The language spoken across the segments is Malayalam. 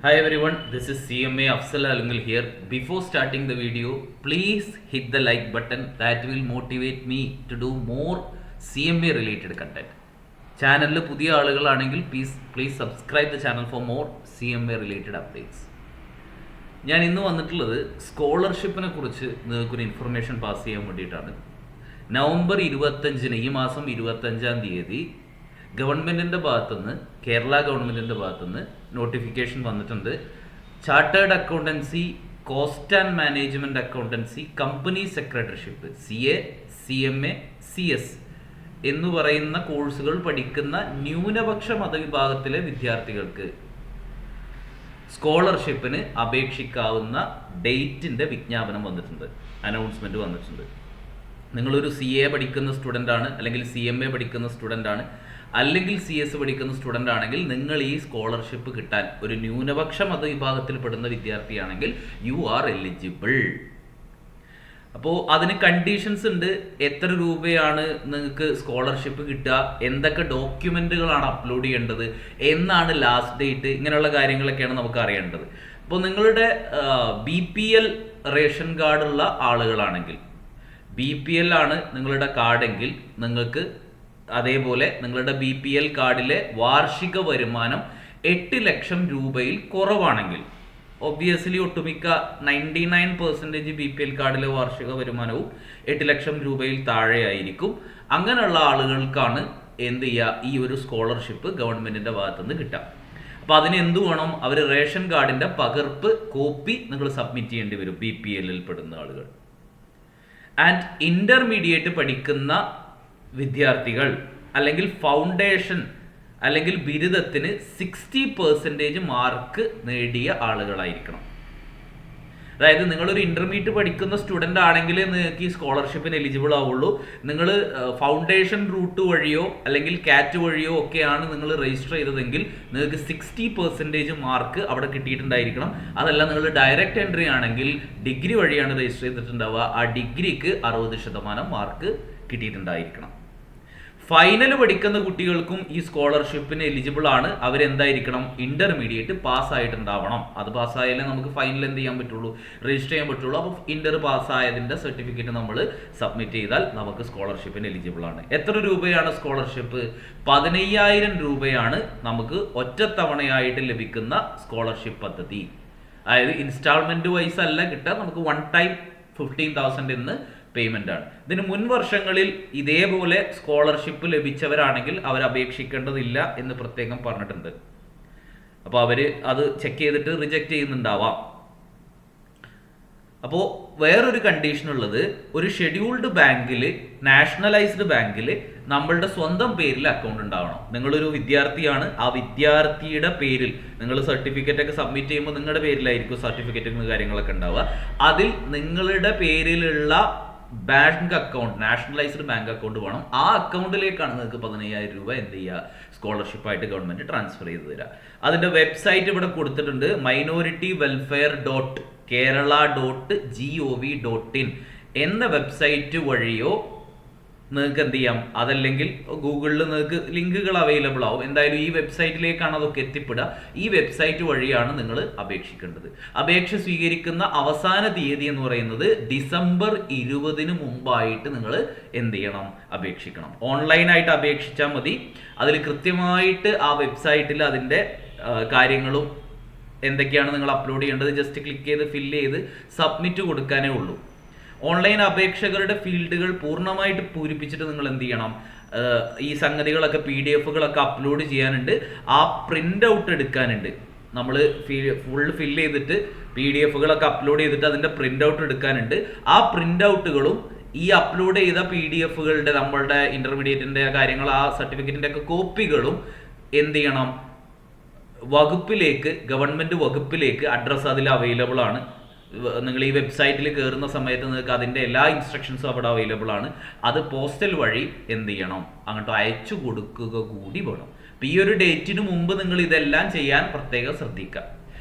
Hi everyone, this is CMA Afzal Alungal here. Before starting the video, please hit the like button. That will motivate me to do more CMA related content. ചാനലിൽ പുതിയ ആളുകളാണെങ്കിൽ please subscribe the channel for more CMA related updates. ഞാൻ ഇന്ന് വന്നിട്ടുള്ളത് സ്കോളർഷിപ്പിനെ കുറിച്ച് നിങ്ങൾക്കൊരു ഇൻഫർമേഷൻ പാസ് ചെയ്യാൻ വേണ്ടിയിട്ടാണ്. നവംബർ 25 ഈ മാസം 25-ാം തീയതി ഗവൺമെൻറ്റിൻ്റെ ഭാഗത്തുനിന്ന്, കേരള ഗവൺമെൻറ്റിൻ്റെ ഭാഗത്തുനിന്ന് നോട്ടിഫിക്കേഷൻ വന്നിട്ടുണ്ട്. Chartered accountancy, cost and management accountancy, company secretaryship, CA, CMA, CS എന്ന് പറയുന്ന കോഴ്സുകൾ പഠിക്കുന്ന ന്യൂനപക്ഷ മതവിഭാഗത്തിലെ വിദ്യാർത്ഥികൾക്ക് സ്കോളർഷിപ്പിന് അപേക്ഷിക്കാവുന്ന ഡേറ്റിൻ്റെ വിജ്ഞാപനം വന്നിട്ടുണ്ട്, അനൗൺസ്മെൻറ്റ് വന്നിട്ടുണ്ട്. നിങ്ങളൊരു CA പഠിക്കുന്ന സ്റ്റുഡൻ്റ് ആണ്, അല്ലെങ്കിൽ CMA പഠിക്കുന്ന സ്റ്റുഡൻ്റ് ആണ്, അല്ലെങ്കിൽ CS പഠിക്കുന്ന സ്റ്റുഡൻ്റ് ആണെങ്കിൽ നിങ്ങൾ ഈ സ്കോളർഷിപ്പ് കിട്ടാൻ ഒരു ന്യൂനപക്ഷ മതവിഭാഗത്തിൽ പെടുന്ന വിദ്യാർത്ഥിയാണെങ്കിൽ യു ആർ എലിജിബിൾ. അപ്പോൾ അതിന് കണ്ടീഷൻസ് ഉണ്ട്. എത്ര രൂപയാണ് നിങ്ങൾക്ക് സ്കോളർഷിപ്പ് കിട്ടുക, എന്തൊക്കെ ഡോക്യുമെൻറ്റുകളാണ് അപ്ലോഡ് ചെയ്യേണ്ടത്, എന്നാണ് ലാസ്റ്റ് ഡേറ്റ്, ഇങ്ങനെയുള്ള കാര്യങ്ങളൊക്കെയാണ് നമുക്ക് അറിയേണ്ടത്. അപ്പോൾ നിങ്ങളുടെ BPL റേഷൻ കാർഡുള്ള ആളുകളാണെങ്കിൽ, BPL ആണ് നിങ്ങളുടെ കാർഡെങ്കിൽ നിങ്ങൾക്ക് അതേപോലെ നിങ്ങളുടെ BPL കാർഡിലെ വാർഷിക വരുമാനം 8 ലക്ഷം രൂപയിൽ കുറവാണെങ്കിൽ, ഒബ്വിയസ്ലി ഒട്ടുമിക്ക 99% BPL കാർഡിലെ വാർഷിക വരുമാനവും 8 ലക്ഷം രൂപയിൽ താഴെയായിരിക്കും. അങ്ങനെയുള്ള ആളുകൾക്കാണ് എന്ത് ചെയ്യുക, ഈ ഒരു സ്കോളർഷിപ്പ് ഗവൺമെൻറ്റിൻ്റെ ഭാഗത്തുനിന്ന് കിട്ടുക. അപ്പോൾ അതിന് എന്ത് വേണം, അവർ റേഷൻ കാർഡിൻ്റെ പകർപ്പ് കോപ്പി നിങ്ങൾ സബ്മിറ്റ് ചെയ്യേണ്ടി വരും, BPL പെടുന്ന ആളുകൾ. ആൻഡ് ഇൻ്റർമീഡിയറ്റ് പഠിക്കുന്ന വിദ്യാർത്ഥികൾ അല്ലെങ്കിൽ ഫൗണ്ടേഷൻ അല്ലെങ്കിൽ ബിരുദത്തിന് 60% മാർക്ക് നേടിയ ആളുകളായിരിക്കണം. അതായത് നിങ്ങളൊരു ഇൻ്റർമീഡിയറ്റ് പഠിക്കുന്ന സ്റ്റുഡൻ്റ് ആണെങ്കിൽ നിങ്ങൾക്ക് ഈ സ്കോളർഷിപ്പിന് എലിജിബിൾ ആവുള്ളൂ. നിങ്ങൾ ഫൗണ്ടേഷൻ റൂട്ട് വഴിയോ അല്ലെങ്കിൽ കാറ്റ് വഴിയോ ഒക്കെയാണ് നിങ്ങൾ രജിസ്റ്റർ ചെയ്തതെങ്കിൽ നിങ്ങൾക്ക് 60% മാർക്ക് അവിടെ കിട്ടിയിട്ടുണ്ടായിരിക്കണം. അതല്ല നിങ്ങൾ ഡയറക്റ്റ് എൻട്രി ആണെങ്കിൽ ഡിഗ്രി വഴിയാണ് രജിസ്റ്റർ ചെയ്തിട്ടുണ്ടാവുക, ആ ഡിഗ്രിക്ക് 60% മാർക്ക് കിട്ടിയിട്ടുണ്ടായിരിക്കണം. ഫൈനൽ പഠിക്കുന്ന കുട്ടികൾക്കും ഈ സ്കോളർഷിപ്പിന് എലിജിബിൾ ആണ്. അവരെന്തായിരിക്കണം, ഇൻ്റർമീഡിയറ്റ് പാസ്സായിട്ടുണ്ടാവണം. അത് പാസ്സായാലേ നമുക്ക് ഫൈനൽ എന്ത് ചെയ്യാൻ പറ്റുള്ളൂ, രജിസ്റ്റർ ചെയ്യാൻ പറ്റുള്ളൂ. അപ്പോൾ ഇന്റർ പാസ്സായതിൻ്റെ സർട്ടിഫിക്കറ്റ് നമ്മൾ സബ്മിറ്റ് ചെയ്താൽ നമുക്ക് സ്കോളർഷിപ്പിന് എലിജിബിൾ ആണ്. എത്ര രൂപയാണ് സ്കോളർഷിപ്പ്? 15,000 രൂപയാണ് നമുക്ക് ഒറ്റത്തവണയായിട്ട് ലഭിക്കുന്ന സ്കോളർഷിപ്പ് പദ്ധതി. അതായത് ഇൻസ്റ്റാൾമെൻറ്റ് വൈസ് അല്ല കിട്ടുക, നമുക്ക് വൺ ടൈം 15,000 എന്ന് പേയ്മെൻ്റ് ആണ്. ഇതിന് മുൻ വർഷങ്ങളിൽ ഇതേപോലെ സ്കോളർഷിപ്പ് ലഭിച്ചവരാണെങ്കിൽ അവർ അപേക്ഷിക്കേണ്ടതില്ല എന്ന് പ്രത്യേകം പറഞ്ഞിട്ടുണ്ട്. അപ്പോൾ അവർ അത് ചെക്ക് ചെയ്തിട്ട് റിജക്റ്റ് ചെയ്യുന്നുണ്ടാവാം. അപ്പോൾ വേറൊരു കണ്ടീഷൻ ഉള്ളത്, ഒരു ഷെഡ്യൂൾഡ് ബാങ്കിൽ, നാഷണലൈസ്ഡ് ബാങ്കിൽ നമ്മളുടെ സ്വന്തം പേരിൽ അക്കൗണ്ട് ഉണ്ടാവണം. നിങ്ങളൊരു വിദ്യാർത്ഥിയാണ്, ആ വിദ്യാർത്ഥിയുടെ പേരിൽ നിങ്ങൾ സർട്ടിഫിക്കറ്റ് ഒക്കെ സബ്മിറ്റ് ചെയ്യുമ്പോൾ നിങ്ങളുടെ പേരിലായിരിക്കും സർട്ടിഫിക്കറ്റ് കാര്യങ്ങളൊക്കെ ഉണ്ടാവുക. അതിൽ നിങ്ങളുടെ പേരിലുള്ള bank account, nationalised bank account വേണം. ആ അക്കൗണ്ടിലേക്കാണ് നിങ്ങൾക്ക് 15,000 രൂപ എന്ത് ചെയ്യുക, സ്കോളർഷിപ്പായിട്ട് ഗവൺമെൻറ് ട്രാൻസ്ഫർ ചെയ്ത് തരിക. അതിൻ്റെ വെബ്സൈറ്റ് ഇവിടെ കൊടുത്തിട്ടുണ്ട്, minority-welfare.kerala.gov.in എന്ന വെബ്സൈറ്റ് വഴിയോ നിങ്ങൾക്ക് എന്ത് ചെയ്യാം, അതല്ലെങ്കിൽ ഗൂഗിളിൽ നിങ്ങൾക്ക് ലിങ്കുകൾ അവൈലബിൾ ആവും. എന്തായാലും ഈ വെബ്സൈറ്റിലേക്കാണ് അതൊക്കെ എത്തിപ്പെടുക. ഈ വെബ്സൈറ്റ് വഴിയാണ് നിങ്ങൾ അപേക്ഷിക്കേണ്ടത്. അപേക്ഷ സ്വീകരിക്കുന്ന അവസാന തീയതി എന്ന് പറയുന്നത് ഡിസംബർ 20 മുമ്പായിട്ട് നിങ്ങൾ എന്ത് ചെയ്യണം, അപേക്ഷിക്കണം. ഓൺലൈനായിട്ട് അപേക്ഷിച്ചാൽ മതി. അതിൽ കൃത്യമായിട്ട് ആ വെബ്സൈറ്റിൽ അതിൻ്റെ കാര്യങ്ങളും എന്തൊക്കെയാണ് നിങ്ങൾ അപ്ലോഡ് ചെയ്യേണ്ടത് ജസ്റ്റ് ക്ലിക്ക് ചെയ്ത് ഫില്ല് ചെയ്ത് സബ്മിറ്റ് കൊടുക്കാനേ ഉള്ളൂ. ഓൺലൈൻ അപേക്ഷകരുടെ ഫീൽഡുകൾ പൂർണ്ണമായിട്ട് പൂരിപ്പിച്ചിട്ട് നിങ്ങൾ എന്ത് ചെയ്യണം, ഈ സംഗതികളൊക്കെ PDF-കളൊക്കെ അപ്ലോഡ് ചെയ്യാനുണ്ട്. ആ പ്രിൻ്റ് ഔട്ട് എടുക്കാനുണ്ട്. നമ്മൾ ഫുൾ ഫില്ല് ചെയ്തിട്ട് PDF-കളൊക്കെ അപ്ലോഡ് ചെയ്തിട്ട് അതിൻ്റെ പ്രിൻ്റ് ഔട്ട് എടുക്കാനുണ്ട്. ആ പ്രിൻ്റ് ഔട്ടുകളും ഈ അപ്ലോഡ് ചെയ്ത PDF-കളുടെ നമ്മളുടെ ഇൻ്റർമീഡിയറ്റിൻ്റെ കാര്യങ്ങൾ, ആ സർട്ടിഫിക്കറ്റിൻ്റെ ഒക്കെ കോപ്പികളും എന്ത് ചെയ്യണം, വകുപ്പിലേക്ക്, ഗവൺമെൻറ് വകുപ്പിലേക്ക്, അഡ്രസ്സ് അതിൽ അവൈലബിൾ ആണ്. നിങ്ങൾ ഈ വെബ്സൈറ്റിൽ കയറുന്ന സമയത്ത് നിങ്ങൾക്ക് അതിൻ്റെ എല്ലാ ഇൻസ്ട്രക്ഷൻസും അവിടെ അവൈലബിൾ ആണ്. അത് പോസ്റ്റൽ വഴി എന്ത് ചെയ്യണം, അങ്ങോട്ട് അയച്ചു കൊടുക്കുക കൂടി വേണം. അപ്പോൾ ഈ ഒരു ഡേറ്റിന് മുമ്പ് നിങ്ങൾ ഇതെല്ലാം ചെയ്യാൻ പ്രത്യേകം ശ്രദ്ധിക്കുക.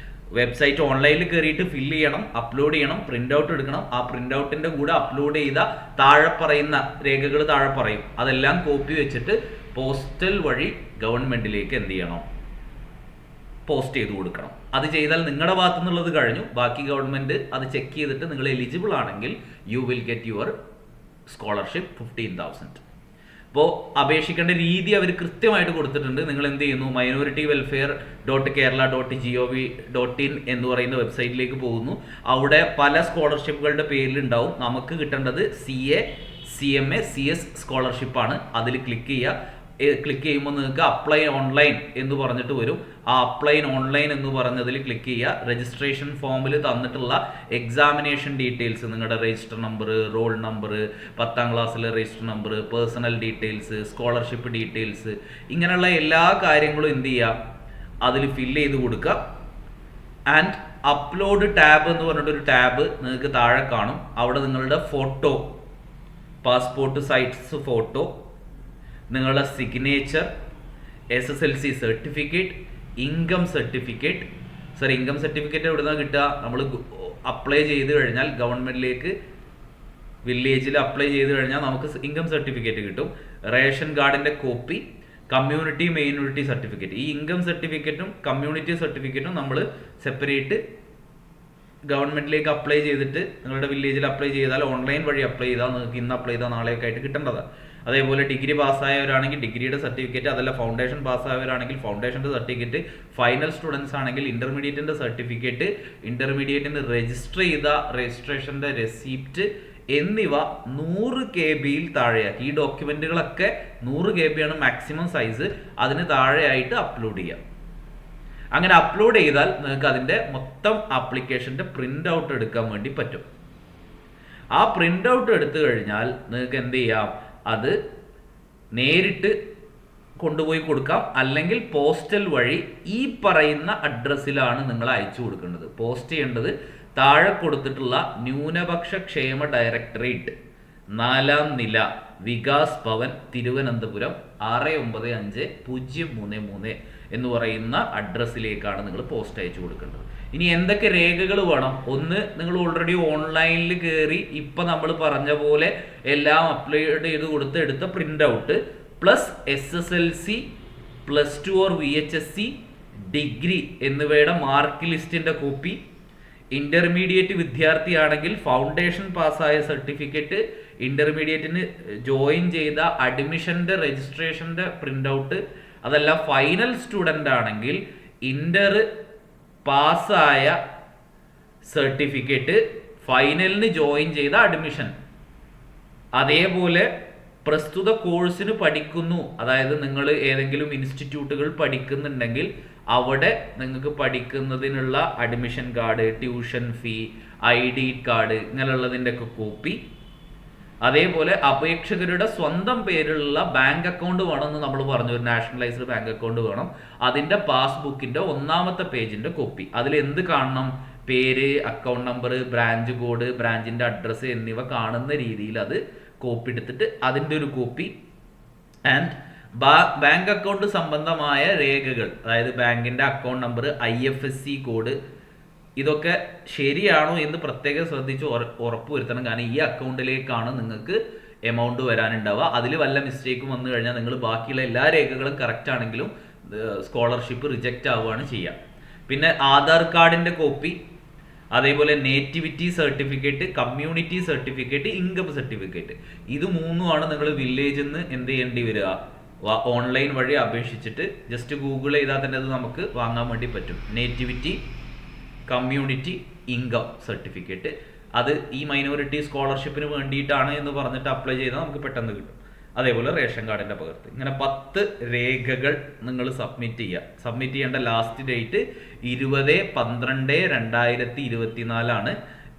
വെബ്സൈറ്റ് ഓൺലൈനിൽ കയറിയിട്ട് ഫില്ല് ചെയ്യണം, അപ്ലോഡ് ചെയ്യണം, പ്രിൻ്റ് ഔട്ട് എടുക്കണം. ആ പ്രിൻ്റ് ഔട്ടിൻ്റെ കൂടെ അപ്ലോഡ് ചെയ്ത താഴെ പറയുന്ന രേഖകൾ താഴെ പറയും, അതെല്ലാം കോപ്പി വെച്ചിട്ട് പോസ്റ്റൽ വഴി ഗവൺമെൻറ്റിലേക്ക് എന്ത് ചെയ്യണം, പോസ്റ്റ് ചെയ്ത് കൊടുക്കണം. അത് ചെയ്താൽ നിങ്ങളുടെ ഭാഗത്തു നിന്നുള്ളത് കഴിഞ്ഞു. ബാക്കി ഗവൺമെൻറ് അത് ചെക്ക് ചെയ്തിട്ട് നിങ്ങൾ എലിജിബിൾ ആണെങ്കിൽ you will get your scholarship 15,000. അപ്പോൾ അപേക്ഷിക്കേണ്ട രീതി അവർ കൃത്യമായിട്ട് കൊടുത്തിട്ടുണ്ട്. നിങ്ങൾ എന്ത് ചെയ്യുന്നു, minority-welfare.kerala.gov.in എന്ന് പറയുന്ന വെബ്സൈറ്റിലേക്ക് പോകുന്നു. അവിടെ പല സ്കോളർഷിപ്പുകളുടെ പേരിലുണ്ടാവും. നമുക്ക് കിട്ടേണ്ടത് CA, CMA, CS സ്കോളർഷിപ്പാണ്. അതിൽ ക്ലിക്ക് ചെയ്യുക. ക്ലിക്ക് ചെയ്യുമ്പോൾ നിങ്ങൾക്ക് അപ്ലൈ ഓൺലൈൻ എന്ന് പറഞ്ഞിട്ട് വരും. ആ അപ്ലൈ ഓൺലൈൻ എന്ന് പറഞ്ഞതിൽ ക്ലിക്ക് ചെയ്യുക. രജിസ്ട്രേഷൻ ഫോമിൽ തന്നിട്ടുള്ള എക്സാമിനേഷൻ ഡീറ്റെയിൽസ്, നിങ്ങളുടെ രജിസ്റ്റർ നമ്പർ, റോൾ നമ്പർ, 10ാം ക്ലാസ്സിലെ register number, personal details, scholarship details, ഇങ്ങനെയുള്ള എല്ലാ കാര്യങ്ങളും എന്ത് ചെയ്യുക, അതിൽ ഫില്ല് ചെയ്ത് കൊടുക്കുക. ആൻഡ് അപ്ലോഡ് ടാബ് എന്ന് പറഞ്ഞിട്ടൊരു ടാബ് നിങ്ങൾക്ക് താഴെ കാണും. അവിടെ നിങ്ങളുടെ ഫോട്ടോ, പാസ്പോർട്ട് സൈസ് ഫോട്ടോ, നിങ്ങളുടെ signature, SSLC certificate, income certificate. Sir, income certificate എവിടെ നിന്നാണ് കിട്ടുക? നമ്മൾ അപ്ലൈ ചെയ്ത് കഴിഞ്ഞാൽ ഗവൺമെൻറ്റിലേക്ക് വില്ലേജിൽ അപ്ലൈ ചെയ്ത് കഴിഞ്ഞാൽ നമുക്ക് ഇൻകം സർട്ടിഫിക്കറ്റ് കിട്ടും. റേഷൻ കാർഡിൻ്റെ കോപ്പി, കമ്മ്യൂണിറ്റി മൈനോറിറ്റി സർട്ടിഫിക്കറ്റ്. ഈ ഇൻകം സർട്ടിഫിക്കറ്റും കമ്മ്യൂണിറ്റി സർട്ടിഫിക്കറ്റും നമ്മൾ സെപ്പറേറ്റ് ഗവൺമെൻറ്റിലേക്ക് അപ്ലൈ ചെയ്തിട്ട് നിങ്ങളുടെ വില്ലേജിൽ അപ്ലൈ ചെയ്താൽ, ഓൺലൈൻ വഴി അപ്ലൈ ചെയ്താൽ നിങ്ങൾക്ക് ഇന്ന് അപ്ലൈ ചെയ്താൽ നാളെയൊക്കെ ആയിട്ട് കിട്ടേണ്ടതാണ്. അതേപോലെ ഡിഗ്രി പാസ്സായവരാണെങ്കിൽ ഡിഗ്രിയുടെ സർട്ടിഫിക്കറ്റ്, അതല്ല ഫൗണ്ടേഷൻ പാസ്സായവരാണെങ്കിൽ ഫൗണ്ടേഷൻ്റെ സർട്ടിഫിക്കറ്റ്, ഫൈനൽ സ്റ്റുഡൻസ് ആണെങ്കിൽ ഇൻ്റർമീഡിയറ്റിൻ്റെ സർട്ടിഫിക്കറ്റ്, ഇൻ്റർമീഡിയറ്റിന് രജിസ്റ്റർ ചെയ്ത രജിസ്ട്രേഷൻ്റെ റെസിപ്റ്റ് എന്നിവ 100 KB താഴെയാക്കി. ഈ ഡോക്യുമെൻറ്റുകളൊക്കെ 100 KB ആണ് മാക്സിമം സൈസ്. അതിന് താഴെയായിട്ട് അപ്ലോഡ് ചെയ്യാം. അങ്ങനെ അപ്ലോഡ് ചെയ്താൽ നിങ്ങൾക്ക് അതിൻ്റെ മൊത്തം ആപ്ലിക്കേഷൻ്റെ പ്രിൻ്റ് ഔട്ട് എടുക്കാൻ വേണ്ടി പറ്റും. ആ പ്രിൻ്റ് ഔട്ട് എടുത്തു കഴിഞ്ഞാൽ നിങ്ങൾക്ക് എന്ത് ചെയ്യാം, അത് നേരിട്ട് കൊണ്ടുപോയി കൊടുക്കാം. അല്ലെങ്കിൽ പോസ്റ്റൽ വഴി ഈ പറയുന്ന അഡ്രസ്സിലാണ് നിങ്ങൾ അയച്ചു കൊടുക്കേണ്ടത്. പോസ്റ്റ് ചെയ്യേണ്ടത് താഴെ കൊടുത്തിട്ടുള്ള ന്യൂനപക്ഷ ക്ഷേമ ഡയറക്ടറേറ്റ്, 4ാം നില, വികാസ് ഭവൻ, തിരുവനന്തപുരം 695033 എന്ന് പറയുന്ന അഡ്രസ്സിലേക്കാണ് നിങ്ങൾ പോസ്റ്റ് അയച്ചു കൊടുക്കേണ്ടത്. ഇനി എന്തൊക്കെ രേഖകൾ വേണം? ഒന്ന്, നിങ്ങൾ ഓൾറെഡി ഓൺലൈനിൽ കയറി ഇപ്പം നമ്മൾ പറഞ്ഞ പോലെ എല്ലാം അപ്ലോഡ് ചെയ്ത് കൊടുത്ത് എടുത്ത print out, plus SSLC, +2 or VHSC, degree എന്നിവയുടെ മാർക്ക് ലിസ്റ്റിൻ്റെ കോപ്പി, ഇൻ്റർമീഡിയറ്റ് വിദ്യാർത്ഥിയാണെങ്കിൽ ഫൗണ്ടേഷൻ പാസ്സായ സർട്ടിഫിക്കറ്റ്, ഇൻ്റർമീഡിയറ്റിന് ജോയിൻ ചെയ്ത അഡ്മിഷൻ്റെ രജിസ്ട്രേഷൻ്റെ പ്രിൻ്റ് ഔട്ട്, അതല്ല ഫൈനൽ സ്റ്റുഡൻ്റ് ആണെങ്കിൽ ഇൻ്റർ പാസ്സായ സർട്ടിഫിക്കറ്റ്, ഫൈനലിന് ജോയിൻ ചെയ്ത അഡ്മിഷൻ. അതേപോലെ പ്രസ്തുത കോഴ്സിന് പഠിക്കുന്നു, അതായത് നിങ്ങൾ ഏതെങ്കിലും ഇൻസ്റ്റിറ്റ്യൂട്ടുകൾ പഠിക്കുന്നുണ്ടെങ്കിൽ അവിടെ നിങ്ങൾക്ക് പഠിക്കുന്നതിനുള്ള admission card, tuition fee, ID card, ഇങ്ങനെയുള്ളതിൻ്റെ ഒക്കെ കോപ്പി. അതേപോലെ അപേക്ഷകരുടെ സ്വന്തം പേരിലുള്ള ബാങ്ക് അക്കൗണ്ട് വേണമെന്ന് നമ്മൾ പറഞ്ഞു, ഒരു നാഷണലൈസ്ഡ് ബാങ്ക് അക്കൗണ്ട് വേണം. അതിൻ്റെ പാസ്ബുക്കിൻ്റെ 1ാമത്തെ പേജിൻ്റെ കോപ്പി. അതിൽ എന്ത് കാണണം? പേര്, അക്കൗണ്ട് നമ്പർ, ബ്രാഞ്ച് കോഡ്, ബ്രാഞ്ചിൻ്റെ അഡ്രസ്സ് എന്നിവ കാണുന്ന രീതിയിൽ അത് കോപ്പി എടുത്തിട്ട് അതിൻ്റെ ഒരു കോപ്പി. ആൻഡ് ബാങ്ക് അക്കൗണ്ട് സംബന്ധമായ രേഖകൾ, അതായത് ബാങ്കിൻ്റെ അക്കൗണ്ട് നമ്പർ, IFSC കോഡ്, ഇതൊക്കെ ശരിയാണോ എന്ന് പ്രത്യേകം ശ്രദ്ധിച്ച് ഉറപ്പുവരുത്തണം. കാരണം ഈ അക്കൗണ്ടിലേക്കാണ് നിങ്ങൾക്ക് എമൗണ്ട് വരാനുണ്ടാവുക. അതിൽ വല്ല മിസ്റ്റേക്കും വന്നു കഴിഞ്ഞാൽ നിങ്ങൾ ബാക്കിയുള്ള എല്ലാ രേഖകളും കറക്റ്റ് ആണെങ്കിലും സ്കോളർഷിപ്പ് റിജക്റ്റ് ആവുകയാണ് ചെയ്യുക. പിന്നെ ആധാർ കാർഡിൻ്റെ കോപ്പി, അതേപോലെ nativity certificate, community certificate, income certificate, ഇത് 3ഉമാണ് നിങ്ങൾ വില്ലേജിൽ നിന്ന് എന്ത് ചെയ്യേണ്ടി വരിക, ഓൺലൈൻ വഴി അപേക്ഷിച്ചിട്ട് ജസ്റ്റ് ഗൂഗിൾ ചെയ്താൽ തന്നെ അത് നമുക്ക് വാങ്ങാൻ വേണ്ടി പറ്റും. Nativity, community, income certificate. അത് ഈ മൈനോറിറ്റി സ്കോളർഷിപ്പിന് വേണ്ടിയിട്ടാണ് എന്ന് പറഞ്ഞിട്ട് അപ്ലൈ ചെയ്താൽ നമുക്ക് പെട്ടെന്ന് കിട്ടും. അതേപോലെ റേഷൻ കാർഡിൻ്റെ പകർത്ത്. ഇങ്ങനെ 10 രേഖകൾ നിങ്ങൾ സബ്മിറ്റ് ചെയ്യുക. സബ്മിറ്റ് ചെയ്യേണ്ട ലാസ്റ്റ് ഡേറ്റ് 20/12/2024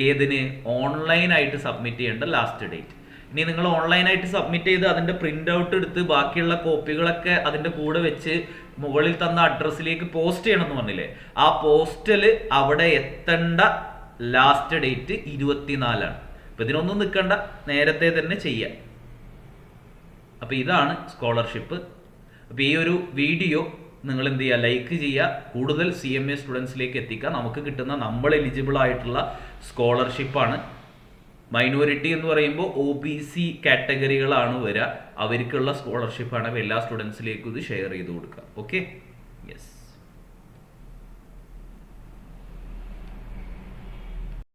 ഏതിന്? ഓൺലൈനായിട്ട് സബ്മിറ്റ് ചെയ്യേണ്ട ലാസ്റ്റ് ഡേറ്റ്. ഇനി നിങ്ങൾ ഓൺലൈനായിട്ട് സബ്മിറ്റ് ചെയ്ത് അതിൻ്റെ പ്രിൻ്റ് ഔട്ട് എടുത്ത് ബാക്കിയുള്ള കോപ്പികളൊക്കെ അതിൻ്റെ കൂടെ വെച്ച് മുകളിൽ തന്ന അഡ്രസ്സിലേക്ക് പോസ്റ്റ് ചെയ്യണമെന്ന് പറഞ്ഞില്ലേ, ആ പോസ്റ്റൽ അവിടെ എത്തേണ്ട ലാസ്റ്റ് ഡേറ്റ് 24. അപ്പം ഇതിനൊന്നും നിൽക്കണ്ട, നേരത്തെ തന്നെ ചെയ്യാം. അപ്പോൾ ഇതാണ് സ്കോളർഷിപ്പ്. അപ്പോൾ ഈ ഒരു വീഡിയോ നിങ്ങൾ എന്ത് ചെയ്യുക, ലൈക്ക് ചെയ്യുക, കൂടുതൽ CMA സ്റ്റുഡൻസിലേക്ക് എത്തിക്കുക. നമുക്ക് കിട്ടുന്ന നമ്മൾ എലിജിബിൾ ആയിട്ടുള്ള സ്കോളർഷിപ്പാണ്. മൈനോറിറ്റി എന്ന് പറയുമ്പോൾ OBC കാറ്റഗറികളാണ് വരിക. അവർക്കുള്ള സ്കോളർഷിപ്പാണ്. എല്ലാ സ്റ്റുഡൻസിലേക്കും ഇത് ഷെയർ ചെയ്ത് കൊടുക്കുക. ഓക്കെ.